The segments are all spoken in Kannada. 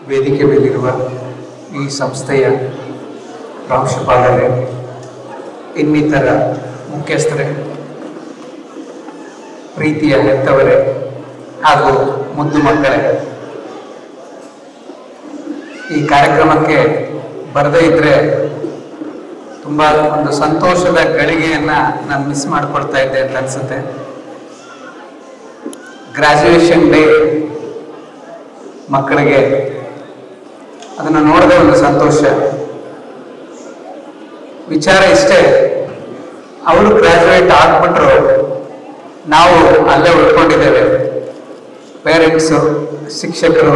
ವೇದಿಕೆ ಮೇಲಿರುವ ಈ ಸಂಸ್ಥೆಯ ಪ್ರಾಂಶುಪಾಲರೇ, ಇನ್ನಿತರ ಮುಖ್ಯಸ್ಥರೇ, ಪ್ರೀತಿಯ ಹೆತ್ತವರೇ ಹಾಗೂ ಮುದ್ದು ಮಕ್ಕಳೇ, ಈ ಕಾರ್ಯಕ್ರಮಕ್ಕೆ ಬರದೇ ಇದ್ದರೆ ತುಂಬ ಒಂದು ಸಂತೋಷದ ಗಳಿಗೆಯನ್ನು ನಾನು ಮಿಸ್ ಮಾಡ್ಕೊಳ್ತಾ ಇದ್ದೆ ಅಂತ ಅನಿಸುತ್ತೆ. ಗ್ರ್ಯಾಜುಯೇಷನ್ ಡೇ ಮಕ್ಕಳಿಗೆ ಅದನ್ನು ನೋಡದೆ ಒಂದು ಸಂತೋಷ. ವಿಚಾರ ಇಷ್ಟೇ, ಅವರು ಗ್ರ್ಯಾಜುಯೇಟ್ ಆಗ್ಬಿಟ್ರು, ನಾವು ಅಲ್ಲೇ ಉಳ್ಕೊಂಡಿದ್ದೇವೆ. ಪೇರೆಂಟ್ಸು, ಶಿಕ್ಷಕರು,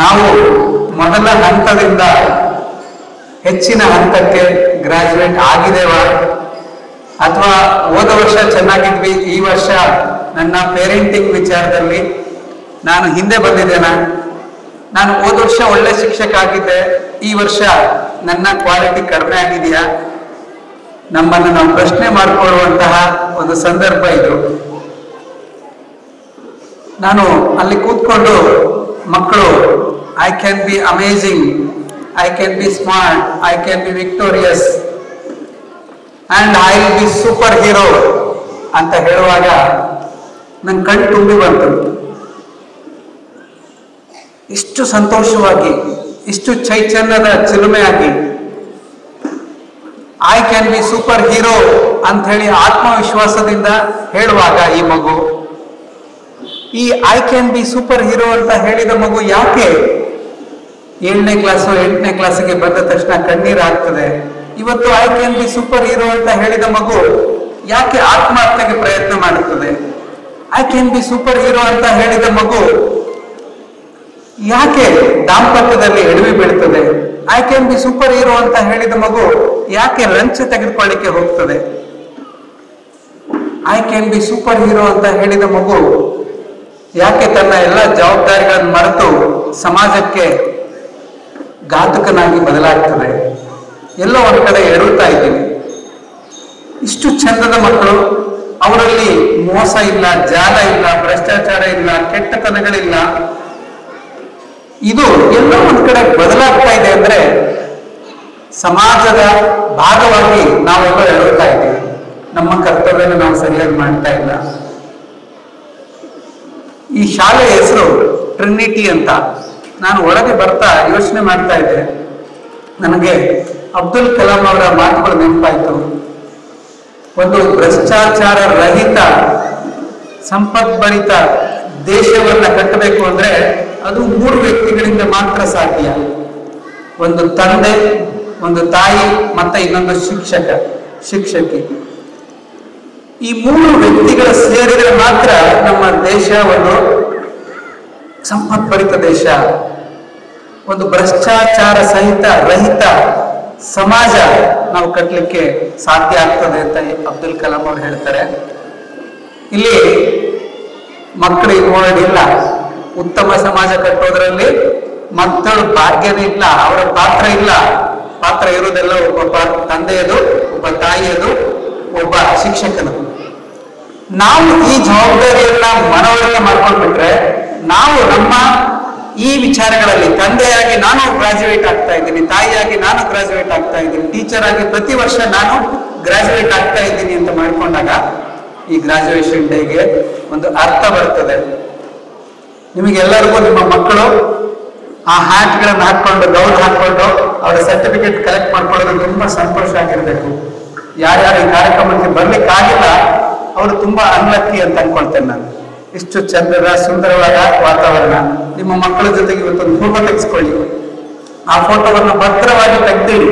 ನಾವು ಮೊದಲ ಹಂತದಿಂದ ಹೆಚ್ಚಿನ ಹಂತಕ್ಕೆ ಗ್ರ್ಯಾಜುಯೇಟ್ ಆಗಿದ್ದೇವಾ ಅಥವಾ ಹೋದ ವರ್ಷ ಚೆನ್ನಾಗಿದ್ವಿ, ಈ ವರ್ಷ ನನ್ನ ಪೇರೆಂಟಿಂಗ್ ವಿಚಾರದಲ್ಲಿ ನಾನು ಹಿಂದೆ ಬಂದಿದ್ದೇನಾ, ನಾನು ಹೋದ ವರ್ಷ ಒಳ್ಳೆ ಶಿಕ್ಷಕ ಆಗಿದ್ದೆ, ಈ ವರ್ಷ ನನ್ನ ಕ್ವಾಲಿಟಿ ಕಡಿಮೆ ಆಗಿದೆಯಾ, ನಮ್ಮನ್ನು ನಾವು ಪ್ರಶ್ನೆ ಮಾಡಿಕೊಳ್ಳುವಂತಹ ಒಂದು ಸಂದರ್ಭ ಇದು. ನಾನು ಅಲ್ಲಿ ಕೂತ್ಕೊಂಡು ಮಕ್ಕಳು I can B amazing, I can B smart, I can B victorious and I will be super hero ಅಂತ ಹೇಳುವಾಗ ನನ್ನ ಕಣ್ಣು ತುಂಬಿ ಬಂತು. ಇಷ್ಟು ಸಂತೋಷವಾಗಿ, ಇಷ್ಟು ಚೈತನ್ಯದ ಚಿಲುಮೆಯಾಗಿ I can be super hero ಅಂತ ಹೇಳಿ ಆತ್ಮವಿಶ್ವಾಸದಿಂದ ಹೇಳುವಾಗ ಈ ಮಗು, ಈ I can be super hero ಅಂತ ಹೇಳಿದ ಮಗು ಯಾಕೆ 7ನೇ ಕ್ಲಾಸು 8ನೇ ಕ್ಲಾಸಿಗೆ ಬಂದ ತಕ್ಷಣ ಕಣ್ಣೀರು ಆಗ್ತದೆ? ಇವತ್ತು I can be super hero ಅಂತ ಹೇಳಿದ ಮಗು ಯಾಕೆ ಆತ್ಮಹತ್ಯೆಗೆ ಪ್ರಯತ್ನ ಮಾಡುತ್ತದೆ? I can be super hero ಅಂತ ಹೇಳಿದ ಮಗು ಯಾಕೆ ದಾಂಪತ್ಯದಲ್ಲಿ ಎಡವಿ ಬೀಳ್ತದೆ? I can be super hero ಅಂತ ಹೇಳಿದ ಮಗು ಯಾಕೆ ಲಂಚ ತೆಗೆದುಕೊಳ್ಳಿಕ್ಕೆ ಹೋಗ್ತದೆ? I can be super hero ಅಂತ ಹೇಳಿದ ಮಗು ಯಾಕೆ ತನ್ನ ಎಲ್ಲ ಜವಾಬ್ದಾರಿಗಳನ್ನು ಮರೆತು ಸಮಾಜಕ್ಕೆ ಘಾತಕನಾಗಿ ಬದಲಾಗ್ತದೆ? ಎಲ್ಲ ಒಂದು ಕಡೆ ಎಡುತ್ತಾ ಇದ್ದೀವಿ. ಇಷ್ಟು ಚಂದದ ಮಕ್ಕಳು, ಅವರಲ್ಲಿ ಮೋಸ ಇಲ್ಲ, ಜಾಲ ಇಲ್ಲ, ಭ್ರಷ್ಟಾಚಾರ ಇಲ್ಲ, ಕೆಟ್ಟತನಗಳಿಲ್ಲ, ಇದು ಎಲ್ಲ ಒಂದು ಕಡೆ ಬದಲಾಗ್ತಾ ಇದೆ ಅಂದ್ರೆ ಸಮಾಜದ ಭಾಗವಾಗಿ ನಾವೆಲ್ಲ ಎಡುತ್ತಾ ಇದ್ದೀವಿ. ನಮ್ಮ ಕರ್ತವ್ಯನ ನಾವು ಸರಿಯಾಗಿ ಮಾಡ್ತಾ ಇಲ್ಲ. ಈ ಶಾಲೆಯ ಹೆಸರು ಟ್ರಿನಿಟಿ ಅಂತ. ನಾನು ಒಳಗೆ ಬರ್ತಾ ಯೋಚನೆ ಮಾಡ್ತಾ ಇದ್ದೆ, ನನಗೆ ಅಬ್ದುಲ್ ಕಲಾಂ ಅವರ ಮಾತುಗಳು ನೆನಪಾಯಿತು. ಒಂದು ಭ್ರಷ್ಟಾಚಾರ ರಹಿತ ಸಂಪದ್ಭರಿತ ದೇಶವನ್ನ ಕಟ್ಟಬೇಕು ಅಂದ್ರೆ ಅದು 3 ವ್ಯಕ್ತಿಗಳಿಂದ ಮಾತ್ರ ಸಾಧ್ಯ. ಒಂದು ತಂದೆ, ಒಂದು ತಾಯಿ, ಮತ್ತೆ ಇನ್ನೊಂದು ಶಿಕ್ಷಕಿ. ಈ 3 ವ್ಯಕ್ತಿಗಳ ಸೇರಿದರೆ ಮಾತ್ರ ನಮ್ಮ ದೇಶ ಒಂದು ಸಂಪದ್ಭರಿತ ದೇಶ, ಒಂದು ಭ್ರಷ್ಟಾಚಾರ ರಹಿತ ಸಮಾಜ ನಾವು ಕಟ್ಟಲಿಕ್ಕೆ ಸಾಧ್ಯ ಆಗ್ತದೆ ಅಂತ ಅಬ್ದುಲ್ ಕಲಾಂ ಅವರು ಹೇಳ್ತಾರೆ. ಇಲ್ಲಿ ಮಕ್ಕಳು ಇನ್ವಾಲ್ವ್ ಇಲ್ಲ. ಉತ್ತಮ ಸಮಾಜ ಕಟ್ಟೋದ್ರಲ್ಲಿ ಮಕ್ಕಳ ಭಾಗ್ಯನೇ ಇಲ್ಲ, ಅವರ ಪಾತ್ರ ಇಲ್ಲ. ಪಾತ್ರ ಇರುವುದೆಲ್ಲ ಒಬ್ಬ ತಂದೆಯದು, ಒಬ್ಬ ತಾಯಿಯದು, ಒಬ್ಬ ಶಿಕ್ಷಕನದು. ನಾವು ಈ ಜವಾಬ್ದಾರಿಯನ್ನ ಮನವರಿಕೆ ಮಾಡ್ಕೊಂಡ್ಬಿಟ್ರೆ ನಾವು ನಮ್ಮ ಈ ವಿಚಾರಗಳಲ್ಲಿ, ತಂದೆಯಾಗಿ ನಾನು ಗ್ರಾಜುಯೇಟ್ ಆಗ್ತಾ ಇದ್ದೀನಿ, ತಾಯಿಯಾಗಿ ನಾನು ಗ್ರಾಜುಯೇಟ್ ಆಗ್ತಾ ಇದ್ದೀನಿ, ಟೀಚರ್ ಆಗಿ ಪ್ರತಿ ವರ್ಷ ನಾನು ಗ್ರಾಜುಯೇಟ್ ಆಗ್ತಾ ಇದ್ದೀನಿ ಅಂತ ಮಾಡ್ಕೊಂಡಾಗ ಈ ಗ್ರಾಜುಯೇಷನ್ ಡೇಗೆ ಒಂದು ಅರ್ಥ ಬರ್ತದೆ. ನಿಮಗೆಲ್ಲರಿಗೂ ನಿಮ್ಮ ಮಕ್ಕಳು ಆ ಹ್ಯಾಟ್ಗಳನ್ನು ಹಾಕೊಂಡು, ಗೌನ್ ಹಾಕೊಂಡು ಅವರ ಸರ್ಟಿಫಿಕೇಟ್ ಕಲೆಕ್ಟ್ ಮಾಡ್ಕೊಳ್ಳೋದು ತುಂಬಾ ಸಂತೋಷ ಆಗಿರ್ಬೇಕು. ಯಾರ್ಯಾರು ಈ ಕಾರ್ಯಕ್ರಮಕ್ಕೆ ಬರ್ಲಿಕ್ಕಾಗಿಲ್ಲ ಅವರು ತುಂಬಾ ಅನ್ಲಕ್ಕಿ ಅಂತ ಅನ್ಕೊಳ್ತೇನೆ ನಾನು. ಇಷ್ಟು ಚಂದದ ಸುಂದರವಾದ ವಾತಾವರಣ. ನಿಮ್ಮ ಮಕ್ಕಳ ಜೊತೆಗೆ ಇವತ್ತೊಂದು ಫೋಟೋ ತೆಗೆಸ್ಕೊಳ್ಳಿ. ಆ ಫೋಟೋವನ್ನು ಭದ್ರವಾಗಿ ತೆಗೆದಿಡಿ.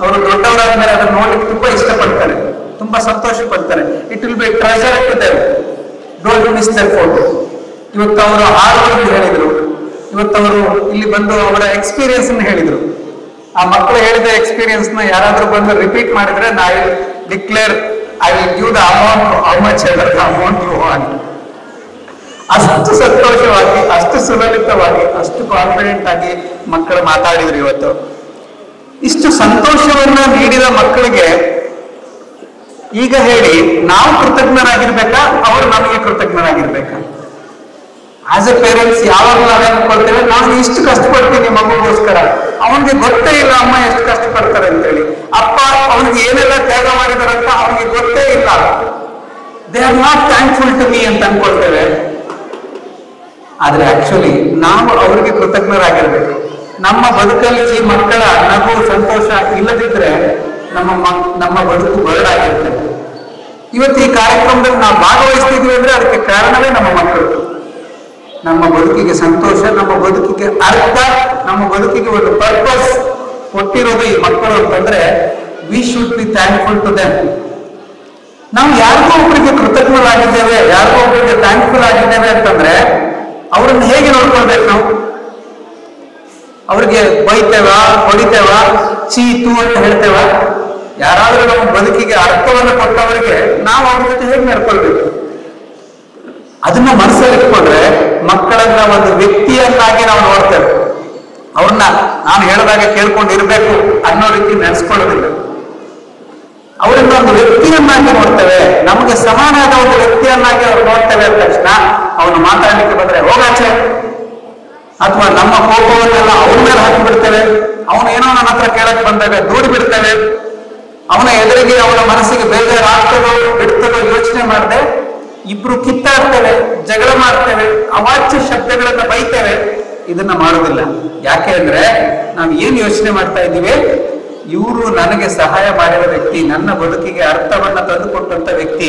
ಅವರು ದೊಡ್ಡವರಾದ್ಮೇಲೆ ಅದನ್ನು ನೋಡ್ಲಿಕ್ಕೆ ತುಂಬಾ ಇಷ್ಟಪಡ್ತಾರೆ, ತುಂಬಾ ಸಂತೋಷ ಪಡ್ತಾರೆ. It will be treasure to them. Don't miss the photo. ಇವತ್ತು ಅವರು ಹಾಡುಗಳನ್ನು ಹೇಳಿದ್ರು, ಇವತ್ತವರು ಇಲ್ಲಿ ಬಂದು ಅವರ ಎಕ್ಸ್ಪೀರಿಯನ್ಸ್ ಹೇಳಿದ್ರು. ಆ ಮಕ್ಕಳು ಹೇಳಿದ ಎಕ್ಸ್ಪೀರಿಯನ್ಸ್ ನ ಯಾರಾದ್ರೂ ಬಂದು ರಿಪೀಟ್ ಮಾಡಿದ್ರೆ I will declare, I will give the amount, how much ever the amount you want. ಅಷ್ಟು ಸಂತೋಷವಾಗಿ, ಅಷ್ಟು ಸುಲಲಿತವಾಗಿ, ಅಷ್ಟು ಕಾನ್ಫಿಡೆಂಟ್ ಆಗಿ ಮಕ್ಕಳು ಮಾತಾಡಿದ್ರು ಇವತ್ತು. ಇಷ್ಟು ಸಂತೋಷವನ್ನ ನೀಡಿದ ಮಕ್ಕಳಿಗೆ ಈಗ ಹೇಳಿ, ನಾವು ಕೃತಜ್ಞರಾಗಿರ್ಬೇಕಾ, ಅವರು ನಮಗೆ ಕೃತಜ್ಞರಾಗಿರ್ಬೇಕಾ? ಆಸ್ ಎ ಪೇರೆಂಟ್ಸ್ ಯಾವಾಗ ನಾವೇನು ಕೊಡ್ತೇವೆ, ನಾವು ಇಷ್ಟು ಕಷ್ಟಪಡ್ತೀವಿ ಮಗುಗೋಸ್ಕರ. ಅವನಿಗೆ ಗೊತ್ತೇ ಇಲ್ಲ ಅಮ್ಮ ಎಷ್ಟು ಕಷ್ಟಪಡ್ತಾರೆ ಅಂತೇಳಿ, ಅಪ್ಪ ಅವನಿಗೆ ಏನೆಲ್ಲ ತ್ಯಾಗ ಮಾಡಿದಾರಂತ ಅವನಿಗೆ ಗೊತ್ತೇ ಇಲ್ಲ. They are not thankful to me ಅಂತ ಅನ್ಕೊಳ್ತೇವೆ. ಆದ್ರೆ ಆಕ್ಚುಲಿ ನಾವು ಅವರಿಗೆ ಕೃತಜ್ಞರಾಗಿರ್ಬೇಕು. ನಮ್ಮ ಬದುಕಲ್ಲಿ ಈ ಮಕ್ಕಳ ನಗು ಸಂತೋಷ ಇಲ್ಲದಿದ್ರೆ ನಮ್ಮ ಬದುಕು ಬರಡಾಗಿರ್ತದೆ. ಇವತ್ತು ಈ ಕಾರ್ಯಕ್ರಮದಲ್ಲಿ ನಾವು ಭಾಗವಹಿಸ್ತಿದ್ವಿ ಅಂದ್ರೆ ಅದಕ್ಕೆ ಕಾರಣವೇ ನಮ್ಮ ಮಕ್ಕಳು. ನಮ್ಮ ಬದುಕಿಗೆ ಸಂತೋಷ, ನಮ್ಮ ಬದುಕಿಗೆ ಅರ್ಥ, ನಮ್ಮ ಬದುಕಿಗೆ ಒಂದು ಪರ್ಪಸ್ ಕೊಟ್ಟಿರೋದು ಈ ಮಕ್ಕಳು ಅಂತಂದ್ರೆ we should be thankful to them. ನಾವು ಯಾರಿಗೋ ಒಬ್ಬರಿಗೆ ಕೃತಜ್ಞರಾಗಿದ್ದೇವೆ, ಯಾರಿಗೋ ಒಬ್ಬರಿಗೆ ಥ್ಯಾಂಕ್ಫುಲ್ ಆಗಿದ್ದೇವೆ ಅಂತಂದ್ರೆ ಅವ್ರನ್ನ ಹೇಗೆ ನೋಡ್ಕೊಳ್ಬೇಕು ನಾವು? ಅವ್ರಿಗೆ ಬೈತೇವ, ಹೊಡಿತೇವ, ಚೀತು ಅಂತ ಹೇಳ್ತೇವ? ಯಾರಾದ್ರೂ ನಮ್ಮ ಬದುಕಿಗೆ ಅರ್ಥವನ್ನು ಕೊಟ್ಟವರಿಗೆ ನಾವು ಅವ್ರ ಜೊತೆ ಹೇಗೆ ನಡ್ಕೊಳ್ಬೇಕು? ಅದನ್ನ ಮನಸ್ಸಲ್ಲಿ ಇಟ್ಕೊಂಡ್ರೆ ಮಕ್ಕಳನ್ನ ಒಂದು ವ್ಯಕ್ತಿಯನ್ನಾಗಿ ನಾವು ನೋಡ್ತೇವೆ. ಅವ್ರನ್ನ ನಾನು ಹೇಳಿದಾಗ ಕೇಳ್ಕೊಂಡಿರ್ಬೇಕು ಅನ್ನೋ ರೀತಿ ನೆನೆಸ್ಕೊಳ್ಳೋದಿಲ್ಲ. ಅವರನ್ನ ಒಂದು ವ್ಯಕ್ತಿಯನ್ನಾಗಿ ನೋಡ್ತೇವೆ, ನಮಗೆ ಸಮಾನವಾದ ಒಂದು ವ್ಯಕ್ತಿಯನ್ನಾಗಿ ಅವ್ರು ನೋಡ್ತೇವೆ ಅಂದ ತಕ್ಷಣ ಅವನು ಮಾತಾಡ್ಲಿಕ್ಕೆ ಬಂದ್ರೆ ಹೋಗಾಚೆ, ಅಥವಾ ನಮ್ಮ ಕೋಪವನ್ನೆಲ್ಲ ಅವನ ಮೇಲೆ ಹಾಕಿ ಬಿಡ್ತೇವೆ. ಅವನು ಏನೋ ನನ್ನ ಹತ್ರ ಕೇಳಕ್ ಬಂದಾಗ ದೂಡಿ ಬಿಡ್ತೇವೆ. ಅವನ ಎದುರಿಗೆ ಅವನ ಮನಸ್ಸಿಗೆ ಬೇಜಾರಾಗ್ತದೋ ಬಿಡ್ತದೋ ಯೋಚನೆ ಮಾಡದೆ ಇಬ್ರು ಕಿತ್ತಾಡ್ತೇವೆ, ಜಗಳ ಮಾಡ್ತೇವೆ, ಅವಾಚ್ಯ ಶಬ್ದಗಳನ್ನ ಬೈತೇವೆ. ಇದನ್ನ ಮಾಡೋದಿಲ್ಲ. ಯಾಕೆ ಅಂದ್ರೆ ನಾವು ಏನ್ ಯೋಚನೆ ಮಾಡ್ತಾ ಇದ್ದೀವಿ? ಇವರು ನನಗೆ ಸಹಾಯ ಮಾಡಿದ ವ್ಯಕ್ತಿ, ನನ್ನ ಬದುಕಿಗೆ ಅರ್ಥವನ್ನ ತಂದುಕೊಟ್ಟಂತ ವ್ಯಕ್ತಿ,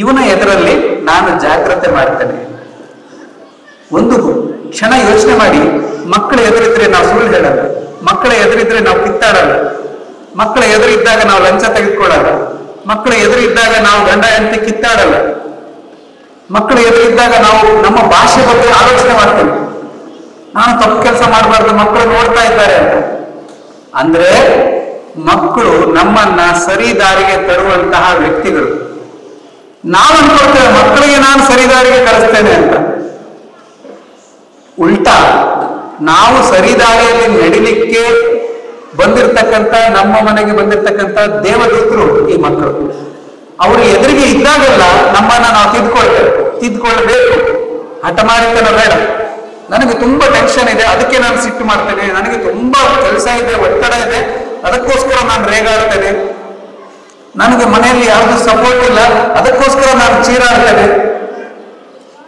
ಇವನ ಎದುರಲ್ಲಿ ನಾನು ಜಾಗ್ರತೆ ಮಾಡ್ತೇನೆ. ಒಂದು ಕ್ಷಣ ಯೋಚನೆ ಮಾಡಿ. ಮಕ್ಕಳ ಎದುರಿದ್ರೆ ನಾವು ಸುಳ್ಳು ಹೇಳಲ್ಲ, ಮಕ್ಕಳ ಎದುರಿದ್ರೆ ನಾವು ಕಿತ್ತಾಡಲ್ಲ, ಮಕ್ಕಳ ಎದುರಿದ್ದಾಗ ನಾವು ಲಂಚ ತೆಗೆದುಕೊಳ್ಳಲ್ಲ, ಮಕ್ಕಳ ಎದುರಿದ್ದಾಗ ನಾವು ಗಂಡ ಹೆಂಡತಿ ಕಿತ್ತಾಡಲ್ಲ, ಮಕ್ಕಳ ಎದುರಿದ್ದಾಗ ನಾವು ನಮ್ಮ ಭಾಷೆ ಬಗ್ಗೆ ಆಲೋಚನೆ ಮಾಡ್ತೇವೆ. ನಾನು ತಪ್ಪು ಕೆಲಸ ಮಾಡಬಾರ್ದು, ಮಕ್ಕಳು ನೋಡ್ತಾ ಇದ್ದಾರೆ ಅಂತ. ಅಂದ್ರೆ ಮಕ್ಕಳು ನಮ್ಮನ್ನ ಸರಿ ದಾರಿಗೆ ತರುವಂತಹ ವ್ಯಕ್ತಿಗಳು. ನಾವು ಅನ್ಕೊಳ್ತೇವೆ ಮಕ್ಕಳಿಗೆ ನಾನು ಸರಿ ದಾರಿಗೆ ಕಳಿಸ್ತೇನೆ ಅಂತ. ಉಲ್ಟಾ ನಾವು ಸರಿ ದಾರಿಯಲ್ಲಿ ನಡಿಲಿಕ್ಕೆ ಬಂದಿರತಕ್ಕಂತ, ನಮ್ಮ ಮನೆಗೆ ಬಂದಿರತಕ್ಕಂತ ದೇವದೂತರು ಈ ಮಕ್ಕಳು. ಅವರು ಎದುರಿಗೆ ಇದ್ದಾಗೆಲ್ಲ ನಮ್ಮನ್ನ ನಾವು ತಿದ್ಕೊಳ್ಬೇಕು. ಹಠಮಾರಿತನ ಬೇಡ. ನನಗೆ ತುಂಬಾ ಟೆನ್ಷನ್ ಇದೆ, ಅದಕ್ಕೆ ನಾನು ಸಿಟ್ಟು ಮಾಡ್ತೇನೆ. ನನಗೆ ತುಂಬಾ ಕೆಲಸ ಇದೆ, ಒತ್ತಡ ಇದೆ, ಅದಕ್ಕೋಸ್ಕರ ನಾನು ರೇಗಾಡ್ತೇನೆ. ನನಗೆ ಮನೆಯಲ್ಲಿ ಯಾವುದು ಸಪೋರ್ಟ್ ಇಲ್ಲ, ಅದಕ್ಕೋಸ್ಕರ ನಾನು ಚೀರಾಡ್ತೇನೆ.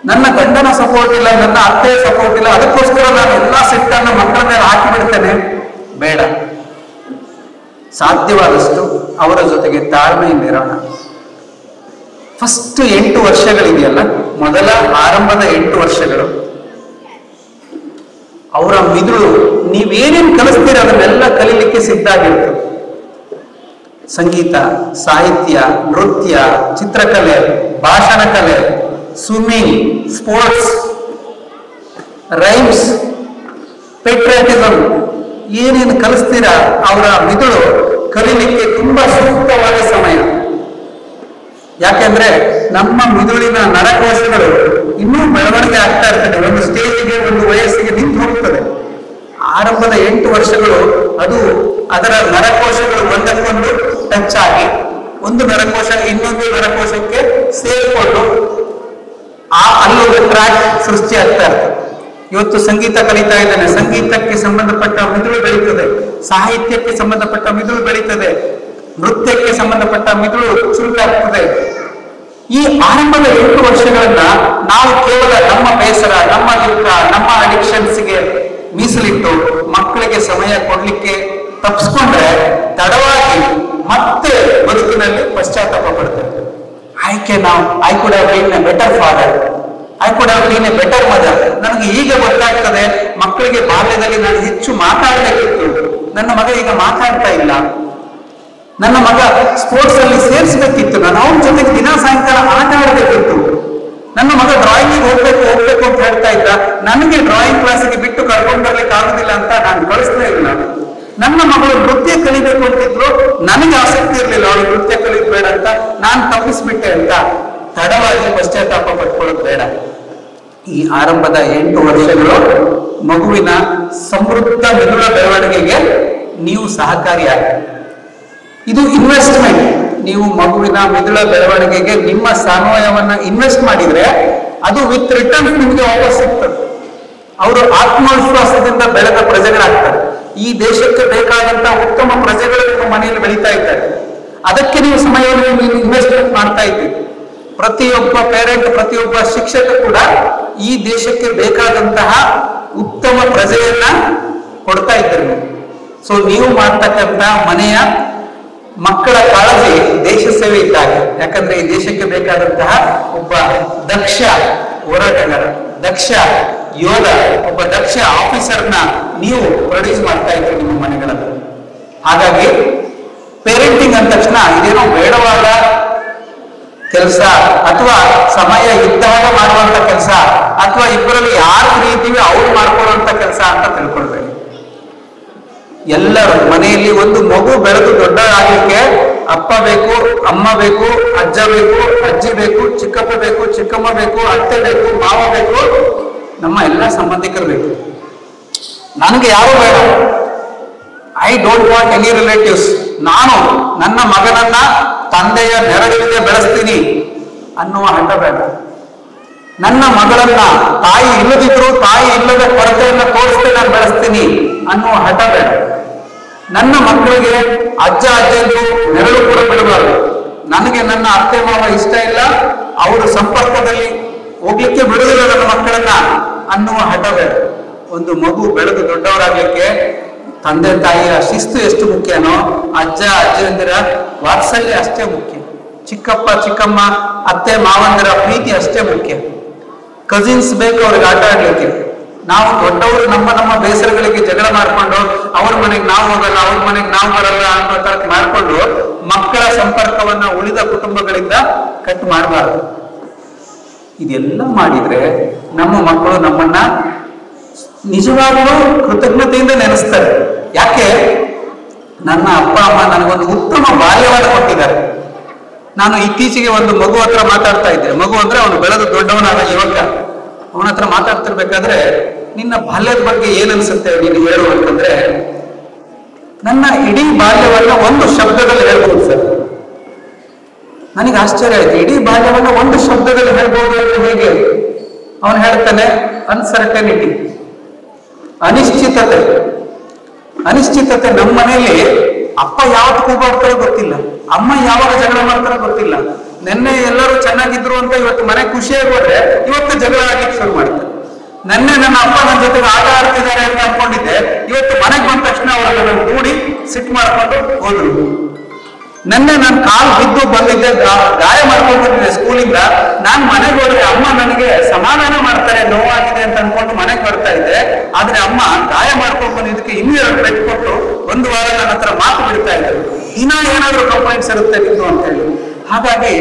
ನನ್ನ ಗಂಡನ ಸಪೋರ್ಟ್ ಇಲ್ಲ, ನನ್ನ ಅತ್ತೆಯ ಸಪೋರ್ಟ್ ಇಲ್ಲ, ಅದಕ್ಕೋಸ್ಕರ ನಾನು ಎಲ್ಲಾ ಸಿಟ್ಟನ್ನು ಮಕ್ಕಳ ಮೇಲೆ ಹಾಕಿ ಬಿಡ್ತೇನೆ. ಬೇಡ. ಸಾಧ್ಯವಾದಷ್ಟು ಅವರ ಜೊತೆಗೆ ತಾಳ್ಮೆಯಿಂದಿರೋಣ. ಫಸ್ಟ್ 8 ವರ್ಷಗಳಿದೆಯಲ್ಲ, ಮೊದಲ ಆರಂಭದ 8 ವರ್ಷಗಳು ಅವರ ಮಿದುಳು ನೀವೇನೇನು ಕಲಿಸ್ತೀರ ಅದನ್ನೆಲ್ಲ ಕಲೀಲಿಕ್ಕೆ ಸಿದ್ಧ ಆಗಿರ್ತದೆ. ಸಂಗೀತ, ಸಾಹಿತ್ಯ, ನೃತ್ಯ, ಚಿತ್ರಕಲೆ, ಭಾಷಣ ಕಲೆ, ಸ್ವಿಮ್ಮಿಂಗ್, ಸ್ಪೋರ್ಟ್ಸ್, ರೈಮ್ಸ್, ಪೇಟ್ರಿಯಾಟಿಸಮ್, ಏನೇನು ಕಲಿಸ್ತೀರಾ ಅವರ ಮಿದುಳು ಕಲೀಲಿಕ್ಕೆ ತುಂಬಾ ಸೂಕ್ತವಾದ ಸಮಯ. ಯಾಕೆಂದ್ರೆ ನಮ್ಮ ಮಿದುಳಿನ ನರಕೋಶಗಳು ಇನ್ನೂ ಬೆಳವಣಿಗೆ ಆಗ್ತಾ ಇರ್ತದೆ. ಒಂದು ಸ್ಟೇಜಿಗೆ, ಒಂದು ವಯಸ್ಸಿಗೆ ನಿಂತು ಹೋಗ್ತದೆ. ಆರಂಭದ 8 ವರ್ಷಗಳು ಅದು ಅದರ ನರಕೋಶಗಳು ಒಂದಕ್ಕೊಂದು ಟಚ್ ಆಗಿ ಒಂದು ನರಕೋಶ ಇನ್ನೊಂದು ನರಕೋಶಕ್ಕೆ ಸೇರಿಕೊಂಡು ಅಲ್ಲೊಂದು ಟ್ರ್ಯಾಕ್ ಸೃಷ್ಟಿ ಆಗ್ತಾ ಇರ್ತದೆ. ಇವತ್ತು ಸಂಗೀತ ಕಲಿತಾ ಇದ್ದಾನೆ, ಸಂಗೀತಕ್ಕೆ ಸಂಬಂಧಪಟ್ಟ ಮಿದುಳು ಬೆಳೀತದೆ, ಸಾಹಿತ್ಯಕ್ಕೆ ಸಂಬಂಧಪಟ್ಟ ಮಿದುಳು ಬೆಳೀತದೆ, ನೃತ್ಯಕ್ಕೆ ಸಂಬಂಧಪಟ್ಟ ಮಿದುಳು ಚುರುಕಾಗ್ತದೆ. ಈ ಆರಂಭದ 8 ವರ್ಷಗಳನ್ನ ನಾವು ಕೇವಲ ನಮ್ಮ ಬೇಸರ, ನಮ್ಮ ದುಃಖ, ನಮ್ಮ ಅಡಿಕ್ಷನ್ಸ್ಗೆ ಮೀಸಲಿಟ್ಟು ಮಕ್ಕಳಿಗೆ ಸಮಯ ಕೊಡ್ಲಿಕ್ಕೆ ತಪ್ಪಿಸ್ಕೊಂಡ್ರೆ ತಡವಾಗಿ ಮತ್ತೆ ಬದುಕಿನಲ್ಲಿ ಪಶ್ಚಾತ್ತಾಪ ಪಡ್ತೇವೆ. I could have been a better father, I could have been a better mother. ನನಗೆ ಈಗ ಗೊತ್ತಾಗ್ತದೆ ಮಕ್ಕಳಿಗೆ ಬಾಲ್ಯದಲ್ಲಿ ನಾನು ಹೆಚ್ಚು ಮಾತಾಡಬೇಕಿತ್ತು, ನನ್ನ ಮಗ ಈಗ ಮಾತಾಡ್ತಾ ಇಲ್ಲ. ನನ್ನ ಮಗ ಸ್ಪೋರ್ಟ್ಸ್ ಅಲ್ಲಿ ಸೇರಿಸಬೇಕಿತ್ತು, ನಾನು ಅವನ ಜೊತೆಗೆ ದಿನ ಸಾಯಂಕಾಲ ಆಟ ಆಡಬೇಕಿತ್ತು. ನನ್ನ ಮಗ ಡ್ರಾಯಿಂಗ್ ಹೋಗ್ಬೇಕು ಅಂತ ಹೇಳ್ತಾ ಇದ್ದ, ನನಗೆ ಡ್ರಾಯಿಂಗ್ ಕ್ಲಾಸಿಗೆ ಬಿಟ್ಟು ಕರ್ಕೊಂಡು ಬರ್ಲಿಕ್ಕೆ ಆಗುದಿಲ್ಲ ಅಂತ ನಾನು ಕಳಿಸ್ತಾ ಇಲ್ಲ. ನನ್ನ ಮಗಳು ನೃತ್ಯ ಕಲಿಬೇಕು ಅಂತಿದ್ರು, ನನಗೆ ಆಸಕ್ತಿ ಇರಲಿಲ್ಲ, ಅವಳು ನೃತ್ಯ ಕಲಿಯೋದು ಬೇಡ ಅಂತ ನಾನು ತಪ್ಪಿಸ್ಬಿಟ್ಟೆ ಅಂತ ತಡವಾಗಿ ಪಶ್ಚಾತ್ತಾಪ ಪಡ್ಕೊಳ್ಳೋದು ಬೇಡ. ಈ ಆರಂಭದ 8 ವರ್ಷಗಳು ಮಗುವಿನ ಸಮೃದ್ಧ ಮಿದುಳ ಬೆಳವಣಿಗೆಗೆ ನೀವು ಸಹಕಾರಿಯಾಗಿ. ಇದು ಇನ್ವೆಸ್ಟ್ಮೆಂಟ್. ನೀವು ಮಗುವಿನ ಮಿದುಳ ಬೆಳವಣಿಗೆಗೆ ನಿಮ್ಮ ಸಮಯವನ್ನ ಇನ್ವೆಸ್ಟ್ ಮಾಡಿದ್ರೆ ಅದು ವಿತ್ ರಿಟರ್ನ್ಸ್ ನಿಮಗೆ ವಾಪಸ್ ಸಿಗ್ತದೆ. ಅವರು ಆತ್ಮವಿಶ್ವಾಸದಿಂದ ಬೆಳೆದ ಪ್ರಜೆಗಳಾಗ್ತಾರೆ. ಈ ದೇಶಕ್ಕೆ ಬೇಕಾದಂತಹ ಉತ್ತಮ ಪ್ರಜೆಗಳು ನಿಮ್ಮ ಮನೆಯಲ್ಲಿ ಬೆಳೀತಾ ಇದ್ದಾರೆ. ಅದಕ್ಕೆ ನೀವು ಸಮಯವನ್ನು ಇನ್ವೆಸ್ಟ್ಮೆಂಟ್ ಮಾಡ್ತಾ ಇದ್ದೀರಿ. ಪ್ರತಿಯೊಬ್ಬ ಪೇರೆಂಟ್, ಪ್ರತಿಯೊಬ್ಬ ಶಿಕ್ಷಕ ಕೂಡ ಈ ದೇಶಕ್ಕೆ ಬೇಕಾದಂತಹ ಉತ್ತಮ ಪ್ರಜೆಯನ್ನ ಕೊಡ್ತಾ ಇದ್ದಾರೆ ನೀವು. ಸೊ ನೀವು ಮಾಡ್ತಕ್ಕಂಥ ಮನೆಯ ಮಕ್ಕಳ ಕಾಳಜಿ ದೇಶ ಸೇವೆ ಇದ್ದಾಗ. ಯಾಕಂದ್ರೆ ಈ ದೇಶಕ್ಕೆ ಬೇಕಾದಂತಹ ಒಬ್ಬ ದಕ್ಷ ಹೋರಾಟಗಾರ, ದಕ್ಷ ಯೋಧ, ಒಬ್ಬ ದಕ್ಷ ಆಫೀಸರ್ನ ನೀವು ಪ್ರೊಡ್ಯೂಸ್ ಮಾಡ್ತಾ ಇದ್ದೀರಿ ನಿಮ್ಮ ಮನೆಗಳಲ್ಲಿ. ಹಾಗಾಗಿ ಪೇರೆಂಟಿಂಗ್ ಅಂದ ತಕ್ಷಣ ಇದೇನೋ ಬೇಡವಾದ ಕೆಲಸ ಅಥವಾ ಸಮಯ ಇದ್ದಾಗ ಮಾಡುವಂತ ಕೆಲಸ ಅಥವಾ ಇಬ್ಬರಲ್ಲಿ ಯಾರು ಪ್ರೀತಿವಿ ಅವ್ರು ಮಾಡ್ಕೊಳ್ಳುವಂತ ಕೆಲಸ ಅಂತ ತಿಳ್ಕೊಳ್ಬೇಡಿ. ಎಲ್ಲರೂ ಮನೆಯಲ್ಲಿ ಒಂದು ಮಗು ಬೆಳೆದು ದೊಡ್ಡದಾಗಲಿಕ್ಕೆ ಅಪ್ಪ ಬೇಕು, ಅಮ್ಮ ಬೇಕು, ಅಜ್ಜ ಬೇಕು, ಅಜ್ಜಿ ಬೇಕು, ಚಿಕ್ಕಪ್ಪ ಬೇಕು, ಚಿಕ್ಕಮ್ಮ ಬೇಕು, ಅತ್ತೆ ಬೇಕು, ಮಾವ ಬೇಕು, ನಮ್ಮ ಎಲ್ಲ ಸಂಬಂಧಿಕರು ಬೇಕು. ನನಗೆ ಯಾರು ಬೇಡ, I don't want any relatives, ನಾನು ನನ್ನ ಮಗನನ್ನ ತಂದೆಯ ನೆರಳಿಗೆ ಬೆಳೆಸ್ತೀನಿ ಅನ್ನುವ ಹಠ ಬೇಡ. ನನ್ನ ಮಗಳನ್ನ ತಾಯಿ ಇಲ್ಲದಿದ್ರು ತಾಯಿ ಇಲ್ಲದ ಕೊರತೆಯನ್ನ ತೋರಿಸ್ತೇ ನಾನು ಬೆಳೆಸ್ತೀನಿ ಅನ್ನುವ ಹಠ ಬೇಡ. ನನ್ನ ಮಕ್ಕಳಿಗೆ ಅಜ್ಜ ಅಜ್ಜಂದು ನೆರಳು ಕೂಡ ಬಿಡಬಾರ್ದು. ನನಗೆ ನನ್ನ ಅತ್ತೆ ಮಾವ ಇಷ್ಟ ಇಲ್ಲ, ಅವರು ಸಂಪರ್ಕದಲ್ಲಿ ಹೋಗ್ಲಿಕ್ಕೆ ಬಿಡುವುದಿಲ್ಲ ನನ್ನ ಮಕ್ಕಳನ್ನ ಅನ್ನುವ ಹಠ ಬೇಡ. ಒಂದು ಮಗು ಬೆಳೆದು ದೊಡ್ಡವರಾಗ್ಲಿಕ್ಕೆ ತಂದೆ ತಾಯಿಯ ಶಿಸ್ತು ಎಷ್ಟು ಮುಖ್ಯನೋ ಅಜ್ಜ ಅಜ್ಜಿಯಂದಿರ ವಾತ್ಸಲ್ಯ ಅಷ್ಟೇ ಮುಖ್ಯ. ಚಿಕ್ಕಪ್ಪ ಚಿಕ್ಕಮ್ಮ ಅತ್ತೆ ಮಾವಂದಿರ ಪ್ರೀತಿ ಅಷ್ಟೇ ಮುಖ್ಯ. ಕಸಿನ್ಸ್ ಬೇಕು ಅವ್ರಿಗೆ ಆಟ ಆಡ್ಲಿಕ್ಕೆ. ನಾವು ದೊಡ್ಡವರು ನಮ್ಮ ಬೇಸರಗಳಿಗೆ ಜಗಳ ಮಾಡ್ಕೊಂಡು ಅವ್ರ ಮನೆಗೆ ನಾವು ಹೋಗಲ್ಲ, ಅವ್ರ ಮನೆಗೆ ನಾವು ಬರಲ್ಲ ಅನ್ನೋ ತರ ಮಾಡ್ಕೊಂಡು ಮಕ್ಕಳ ಸಂಪರ್ಕವನ್ನ ಉಳಿದ ಕುಟುಂಬಗಳಿಂದ ಕಟ್ ಮಾಡಬಾರದು. ಇದೆಲ್ಲ ಮಾಡಿದ್ರೆ ನಮ್ಮ ಮಕ್ಕಳು ನಮ್ಮನ್ನ ನಿಜವಾಗ್ಲೂ ಕೃತಜ್ಞತೆಯಿಂದ ನೆನೆಸ್ತಾರೆ. ಯಾಕೆ? ನನ್ನ ಅಪ್ಪ ಅಮ್ಮ ನನಗೊಂದು ಉತ್ತಮ ಬಾಲ್ಯವನ್ನು ಕೊಟ್ಟಿದ್ದಾರೆ. ನಾನು ಇತ್ತೀಚೆಗೆ ಒಂದು ಮಗು ಹತ್ರ ಮಾತಾಡ್ತಾ ಇದ್ದೆ. ಮಗು ಅಂದ್ರೆ ಅವನು ಬೆಳೆದು ದೊಡ್ಡವನಾದ ಯುವಕ. ಅವನ ಹತ್ರ ಮಾತಾಡ್ತಿರ್ಬೇಕಾದ್ರೆ ನಿನ್ನ ಬಾಲ್ಯದ ಬಗ್ಗೆ ಏನನ್ಸುತ್ತೆ ನೀನು ಹೇಳು ಅಂತಂದ್ರೆ, ನನ್ನ ಇಡೀ ಬಾಲ್ಯವನ್ನ ಒಂದು ಶಬ್ದದಲ್ಲಿ ಹೇಳ್ಬೋದು ಸರ್. ನನಗೆ ಆಶ್ಚರ್ಯ ಆಯ್ತು, ಇಡೀ ಬಾಲ್ಯವನ್ನ ಒಂದು ಶಬ್ದದಲ್ಲಿ ಹೇಳ್ಬೋದು ಅಂತ ಹೇಗೆ? ಅವನು ಹೇಳ್ತಾನೆ, ಅನ್ಸರ್ಟನಿಟಿ, ಅನಿಶ್ಚಿತತೆ. ಅನಿಶ್ಚಿತತೆ. ನಮ್ಮ ಮನೆಯಲ್ಲಿ ಅಪ್ಪ ಯಾವತ್ತು ಕೂಗಾಡ್ತಾರೋ ಗೊತ್ತಿಲ್ಲ, ಅಮ್ಮ ಯಾವಾಗ ಜಗಳ ಮಾಡ್ತಾರೋ ಗೊತ್ತಿಲ್ಲ. ನಿನ್ನೆ ಎಲ್ಲರೂ ಚೆನ್ನಾಗಿದ್ರು ಅಂತ ಇವತ್ತು ಮನೆ ಖುಷಿಯಾಗಿ ಹೋದ್ರೆ ಇವತ್ತು ಜಗಳ ಆಡ್ಲಿಕ್ಕೆ ಶುರು ಮಾಡ್ತಾರೆ. ನಿನ್ನೆ ನನ್ನ ಅಪ್ಪ ನನ್ನ ಜೊತೆಗೆ ಆಟ ಆಡ್ತಿದ್ದಾರೆ ಅಂತ ಅನ್ಕೊಂಡಿದ್ದೆ, ಇವತ್ತು ಮನೆಗೆ ಬಂದ ತಕ್ಷಣ ಅವರನ್ನ ಕೂಡಿ ಸಿಟ್ಟು ಮಾಡ್ಕೊಂಡು ಹೋದ್ರು. ನಿನ್ನೆ ನಾನು ಕಾಲು ಬಿದ್ದು ಬಂದಿದ್ದೆ, ಗಾಯ ಮಾಡ್ಕೊಂಡು ಬಂದಿದ್ದೆ ಸ್ಕೂಲಿಂದ. ನಾನ್ ಮನೆಗೆ ಹೋದ್ರೆ ಅಮ್ಮ ನನಗೆ ಸಮಾಧಾನ ಮಾಡ್ತಾರೆ, ನೋವಾಗಿದೆ ಅಂತ ಅನ್ಕೊಂಡು ಮನೆಗೆ ಬರ್ತಾ ಇದ್ದೆ. ಆದ್ರೆ ಅಮ್ಮ ಗಾಯ ಮಾಡ್ಕೊಂಡು ಬಂದಿದ್ದಕ್ಕೆ ಇನ್ನೂ 2 ಪೆಟ್ಟು ಕೊಟ್ಟು 1 ವಾರ ನನ್ನ ಹತ್ರ ಮಾತು ಬಿಡ್ತಾ ಇದ್ರು. ದಿನ ಏನಾದ್ರು ಕಂಪ್ಲೇಂಟ್ಸ್ ಇರುತ್ತೆ ನಿಂತು ಅಂತ ಹೇಳಿ. ಹಾಗಾಗಿ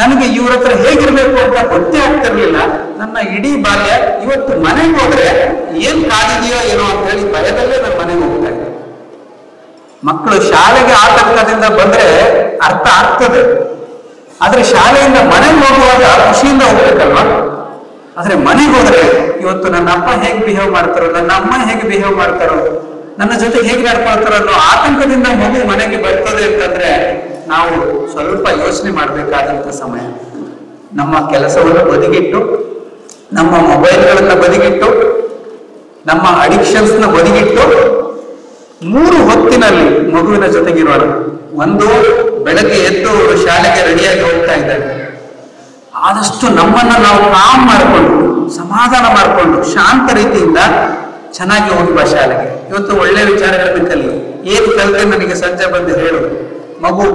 ನನಗೆ ಇವ್ರ ಹತ್ರ ಹೇಗಿರ್ಬೇಕು ಅಂತ ಗೊತ್ತೇ ಆಗ್ತಿರ್ಲಿಲ್ಲ. ನನ್ನ ಇಡೀ ಬಾಲ್ಯ ಇವತ್ತು ಮನೆಗೆ ಹೋದ್ರೆ ಏನ್ ಕಾದಿದೆಯೋ ಏನೋ ಅಂತ ಹೇಳಿ ಭಯದಲ್ಲೇ ನಾನು ಮನೆಗೆ ಹೋಗ್ತಾ ಇದ್ದೆ. ಮಕ್ಕಳು ಶಾಲೆಗೆ ಆತಂಕದಿಂದ ಬಂದ್ರೆ ಅರ್ಥ ಆಗ್ತದೆ, ಆದ್ರೆ ಶಾಲೆಯಿಂದ ಮನೆಗೆ ಹೋಗುವಾಗ ಖುಷಿಯಿಂದ ಹೋಗ್ಬೇಕಲ್ವಾ? ಆದ್ರೆ ಮನೆಗೆ ಹೋದ್ರೆ ಇವತ್ತು ನನ್ನ ಅಪ್ಪ ಹೇಗೆ ಬಿಹೇವ್ ಮಾಡ್ತಾರೋ, ನನ್ನ ಅಮ್ಮ ಹೇಗೆ ಬಿಹೇವ್ ಮಾಡ್ತಾರೋ, ನನ್ನ ಜೊತೆ ಹೇಗೆ ನಡ್ಕೊಳ್ತಾರೋ ಅನ್ನೋ ಆತಂಕದಿಂದ ಮಗು ಮನೆಗೆ ಬರ್ತದೆ ಅಂತಂದ್ರೆ ನಾವು ಸ್ವಲ್ಪ ಯೋಚನೆ ಮಾಡಬೇಕಾದಂತ ಸಮಯ. ನಮ್ಮ ಕೆಲಸವನ್ನು ಬದಿಗಿಟ್ಟು, ನಮ್ಮ ಮೊಬೈಲ್ಗಳನ್ನ ಬದಿಗಿಟ್ಟು, ನಮ್ಮ ಅಡಿಕ್ಷನ್ಸ್ ನ ಬದಿಗಿಟ್ಟು 3 ಹೊತ್ತಿನಲ್ಲಿ ಮಗುವಿನ ಜೊತೆಗಿರೋಣ. ಒಂದು, ಬೆಳಗ್ಗೆ ಎದ್ದು ಅವರು ಶಾಲೆಗೆ ರೆಡಿಯಾಗಿ ಹೋಗ್ತಾ ಇದ್ದಾರೆ. ಆದಷ್ಟು ನಮ್ಮನ್ನ ನಾವು ಕಾಮ್ ಮಾಡಿಕೊಂಡು, ಸಮಾಧಾನ ಮಾಡಿಕೊಂಡು, ಶಾಂತ ರೀತಿಯಿಂದ ಚೆನ್ನಾಗಿ ಹೋಗಿ ಬಾ ಶಾಲೆಗೆ. ಇವತ್ತು ಒಳ್ಳೆ ವಿಚಾರಗಳನ್ನು ಕಲಿ. ಏನು ಕಲಿತೆ ನನಗೆ ಸಂಜೆ ಬಂದು ಹೇಳು. ಮಗು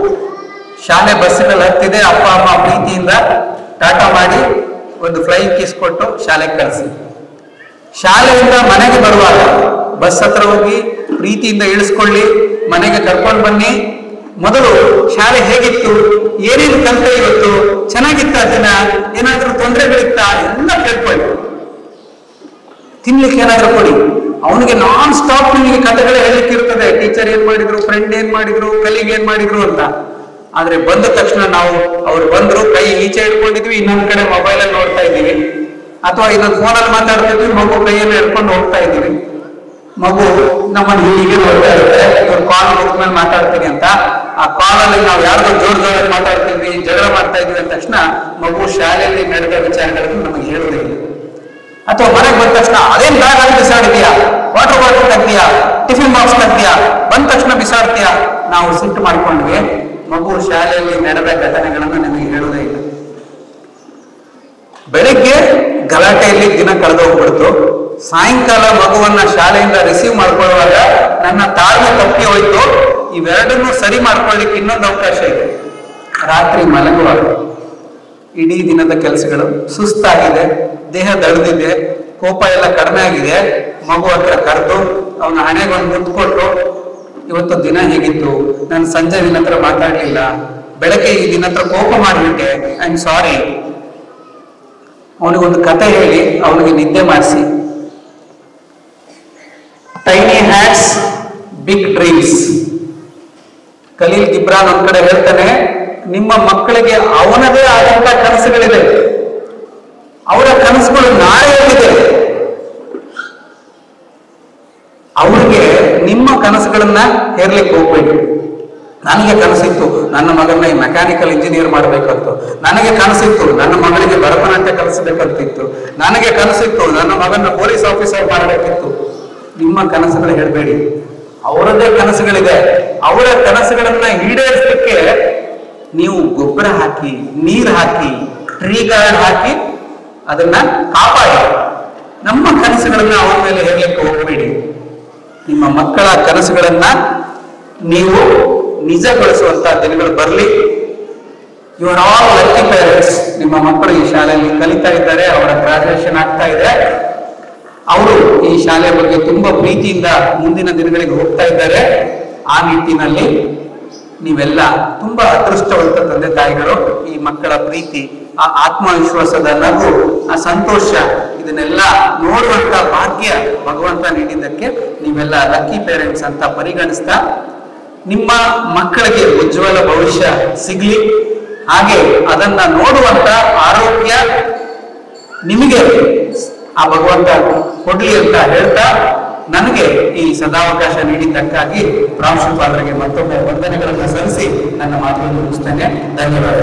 ಶಾಲೆ ಬಸ್ಸಿನಲ್ಲಿ ಹತ್ತಿದೆ, ಅಪ್ಪ ಅಮ್ಮ ಪ್ರೀತಿಯಿಂದ ಟಾಟಾ ಮಾಡಿ ಒಂದು ಫ್ಲೈಯಿಂಗ್ ಕಿಸ್ ಕೊಟ್ಟು ಶಾಲೆಗೆ ಕಳಿಸಿ. ಶಾಲೆಯಿಂದ ಮನೆಗೆ ಬರುವಾಗ ಬಸ್ ಹತ್ರ ಹೋಗಿ ಪ್ರೀತಿಯಿಂದ ಇಳಿಸ್ಕೊಳ್ಳಿ, ಮನೆಗೆ ಕರ್ಕೊಂಡು ಬನ್ನಿ. ಮೊದಲು ಶಾಲೆ ಹೇಗಿತ್ತು, ಏನೇನು ಕಲಿತೆ, ಇವತ್ತು ಚೆನ್ನಾಗಿತ್ತ ದಿನ, ಏನಾದ್ರೂ ತೊಂದರೆಗಳಿತ್ತ ಎಲ್ಲ ಕೇಳ್ಕೊಳ್ಳಿ. ತಿನ್ಲಿಕ್ಕೆ ಏನಾದ್ರೂ ಕೊಡಿ. ಅವನಿಗೆ ನಾನ್ ಸ್ಟಾಪ್ ನಿಮಗೆ ಕಥೆಗಳೇ ಹೇಳಲಿಕ್ಕೆ ಇರ್ತದೆ. ಟೀಚರ್ ಏನ್ ಮಾಡಿದ್ರು, ಫ್ರೆಂಡ್ ಏನ್ ಮಾಡಿದ್ರು, ಕಲೀಗ್ ಏನ್ ಮಾಡಿದ್ರು ಅಂತ. ಆದ್ರೆ ಬಂದ ತಕ್ಷಣ ನಾವು ಅವ್ರು ಬಂದ್ರು, ಕೈ ಈಚೆ ಇಟ್ಕೊಂಡಿದ್ವಿ, ಇನ್ನೊಂದ್ ಕಡೆ ಮೊಬೈಲ್ ಅಲ್ಲಿ ನೋಡ್ತಾ ಇದ್ದೀವಿ, ಅಥವಾ ಇನ್ನೊಂದು ಫೋನಲ್ಲಿ ಮಾತಾಡ್ತಾ ಇದ್ವಿ, ಮಗು ಕೈಯಲ್ಲಿ ಹಿಡ್ಕೊಂಡು ಹೋಗ್ತಾ ಇದ್ದೀವಿ. ಮಗು ನಮ್ಮನ್ನು ಹೀಗೆ ನೋಡ್ತಾ ಇರುತ್ತೆ, ಇವ್ರು ಕಾಲ್ ಮುಗಿದ್ಮೇಲೆ ಮಾತಾಡ್ತೀನಿ ಅಂತ. ಆ ಕಾಲಲ್ಲಿ ನಾವು ಯಾರಿಗೂ ಜೋರಾಗಿ ಮಾತಾಡ್ತೀವಿ, ಜಗಳ ಮಾಡ್ತಾ ಇದ್ವಿ ಅಂದ ತಕ್ಷಣ ಮಗು ಶಾಲೆಯಲ್ಲಿ ನಡೆದ ವಿಚಾರಗಳನ್ನು ನಮಗೆ ಹೇಳುವುದಿಲ್ಲ. ಅಥವಾ ಮನೆಗೆ ಬಂದ ತಕ್ಷಣ ಅದೇನ್ ಬ್ಯಾಗ್ ಅಲ್ಲಿ ಬಿಸಾಡಿದ್ಯಾ, ವಾಟರ್ ಬಾಟಲ್ ತೆಗ್ದಿಯಾ, ಟಿಫಿನ್ ಬಾಕ್ಸ್ ತೆಗ್ದಿಯಾ, ಬಂದ ತಕ್ಷಣ ಬಿಸಾಡ್ತೀಯಾ. ನಾವು ಸಿಟ್ಟು ಮಾಡ್ಕೊಂಡ್ವಿ. ಮಗು ಶಾಲೆಯಲ್ಲಿ ನಡೆದ ಘಟನೆಗಳನ್ನು ನಿಮಗೆ ಹೇಳುವುದೇ ಇಲ್ಲ. ಬೆಳಿಗ್ಗೆ ಗಲಾಟೆಯಲ್ಲಿ ದಿನ ಕಳೆದೋಗ್ಬಿಡ್ತು. ಸಾಯಂಕಾಲ ಮಗುವನ್ನ ಶಾಲೆಯಿಂದ ರಿಸೀವ್ ಮಾಡ್ಕೊಳ್ಳುವಾಗ ನನ್ನ ತಾಳ್ಮೆ ತಪ್ಪಿ ಹೋಯ್ತು. ಇವೆರಡನ್ನೂ ಸರಿ ಮಾಡ್ಕೊಳ್ಳಿಕ್ಕೆ ಇನ್ನೊಂದು ಅವಕಾಶ ಇದೆ. ರಾತ್ರಿ ಮಲಗುವಾಗ ಇಡೀ ದಿನದ ಕೆಲಸಗಳು ಸುಸ್ತಾಗಿದೆ, ದೇಹ ದಳೆದಿದೆ, ಕೋಪ ಎಲ್ಲ ಕಡಿಮೆ ಆಗಿದೆ. ಮಗು ಹತ್ರ ಕರೆದು ಅವನ ಹಣೆಗೊಂದು ಮುತ್ತು ಕೊಟ್ಟು, ಇವತ್ತು ದಿನ ಹೇಗಿತ್ತು, ನಾನು ಸಂಜೆ ನಿನ್ನ ಹತ್ರ ಮಾತಾಡ್ಲಿಲ್ಲ, ಬೆಳಗ್ಗೆ ಈ ದಿನ ಹತ್ರ ಕೋಪ ಮಾಡಿಬಿಟ್ಟೆ, ಐ ಆಮ್ ಸಾರಿ. ಅವನಿಗೊಂದು ಕತೆ ಹೇಳಿ ಅವನಿಗೆ ನಿದ್ದೆ ಮಾಡಿಸಿ. Tiny hats big dreams. Khalil Gibran ಒಂದ್ ಕಡೆ ಹೇಳ್ತಾನೆ, ನಿಮ್ಮ ಮಕ್ಕಳಿಗೆ ಅವನದೇ ಆದಂತ ಕನಸುಗಳಿದೆ, ಅವರ ಕನಸುಗಳು ನಾಳೆಯಲ್ಲಿದೆ. ಅವ್ರಿಗೆ ನಿಮ್ಮ ಕನಸುಗಳನ್ನ ಹೇರ್ಲಿಕ್ಕೆ ಹೋಗ್ಬೇಕು. ನನಗೆ ಕನಸಿತ್ತು ನನ್ನ ಮಗನ ಈ ಮೆಕ್ಯಾನಿಕಲ್ ಇಂಜಿನಿಯರ್ ಮಾಡ್ಬೇಕಂತ, ನನಗೆ ಕನಸಿತ್ತು ನನ್ನ ಮಗಳಿಗೆ ಭರತನಾಟ್ಯ ಕಲಿಸಬೇಕಂತಿತ್ತು, ನನಗೆ ಕನಸಿತ್ತು ನನ್ನ ಮಗನ ಪೊಲೀಸ್ ಆಫೀಸರ್ ಮಾಡಬೇಕಿತ್ತು. ನಿಮ್ಮ ಕನಸುಗಳು ಹೇಳ್ಬೇಡಿ, ಅವರದ್ದೇ ಕನಸುಗಳಿದೆ. ಅವರ ಕನಸುಗಳನ್ನ ಈಡೇರಿಸಲಿಕ್ಕೆ ನೀವು ಗೊಬ್ಬರ ಹಾಕಿ, ನೀರು ಹಾಕಿ, ಟ್ರೀ ಗಾರ್ಡ್ ಹಾಕಿ ಅದನ್ನ ಕಾಪಾಡಿ. ನಮ್ಮ ಕನಸುಗಳನ್ನ ಅವರ ಮೇಲೆ ಹೇಳಲಿಕ್ಕೆ ಹೋಗಬೇಡಿ. ನಿಮ್ಮ ಮಕ್ಕಳ ಕನಸುಗಳನ್ನ ನೀವು ನಿಜಗೊಳಿಸುವಂತಹ ದಿನಗಳು ಬರಲಿ. You are all lucky parents. ನಿಮ್ಮ ಮಕ್ಕಳು ಈ ಶಾಲೆಯಲ್ಲಿ ಕಲಿತಾ ಇದ್ದಾರೆ, ಅವರ ಗ್ರಾಜುಯೇಷನ್ ಆಗ್ತಾ ಇದೆ, ಅವರು ಈ ಶಾಲೆಯ ಬಗ್ಗೆ ತುಂಬಾ ಪ್ರೀತಿಯಿಂದ ಮುಂದಿನ ದಿನಗಳಿಗೆ ಹೋಗ್ತಾ ಇದ್ದಾರೆ. ಆ ನಿಟ್ಟಿನಲ್ಲಿ ನೀವೆಲ್ಲ ತುಂಬಾ ಅದೃಷ್ಟವಂತ ತಂದೆ ತಾಯಿಗಳು. ಈ ಮಕ್ಕಳ ಪ್ರೀತಿ, ಆ ಆತ್ಮವಿಶ್ವಾಸದ ನಗು, ಆ ಸಂತೋಷ, ಇದನ್ನೆಲ್ಲ ನೋಡುವಂತ ಭಾಗ್ಯ ಭಗವಂತ ನೀಡಿದ್ದಕ್ಕೆ ನೀವೆಲ್ಲ ಲಕ್ಕಿ ಪೇರೆಂಟ್ಸ್ ಅಂತ ಪರಿಗಣಿಸ್ತಾ, ನಿಮ್ಮ ಮಕ್ಕಳಿಗೆ ಉಜ್ವಲ ಭವಿಷ್ಯ ಸಿಗ್ಲಿ, ಹಾಗೆ ಅದನ್ನ ನೋಡುವಂತ ಆರೋಗ್ಯ ನಿಮಗೆ ಆ ಭಗವಂತ ಕೊಡ್ಲಿ ಅಂತ ಹೇಳ್ತಾ, ನನಗೆ ಈ ಸದಾವಕಾಶ ನೀಡಿದ್ದಕ್ಕಾಗಿ ಪ್ರಾಂಶುಪಾಲರಿಗೆ ಮತ್ತೊಮ್ಮೆ ವಂದನೆಗಳನ್ನು ಸಲ್ಲಿಸಿ ನನ್ನ ಮಾತುಗಳನ್ನು ಮುಗಿಸ್ತೇನೆ. ಧನ್ಯವಾದ.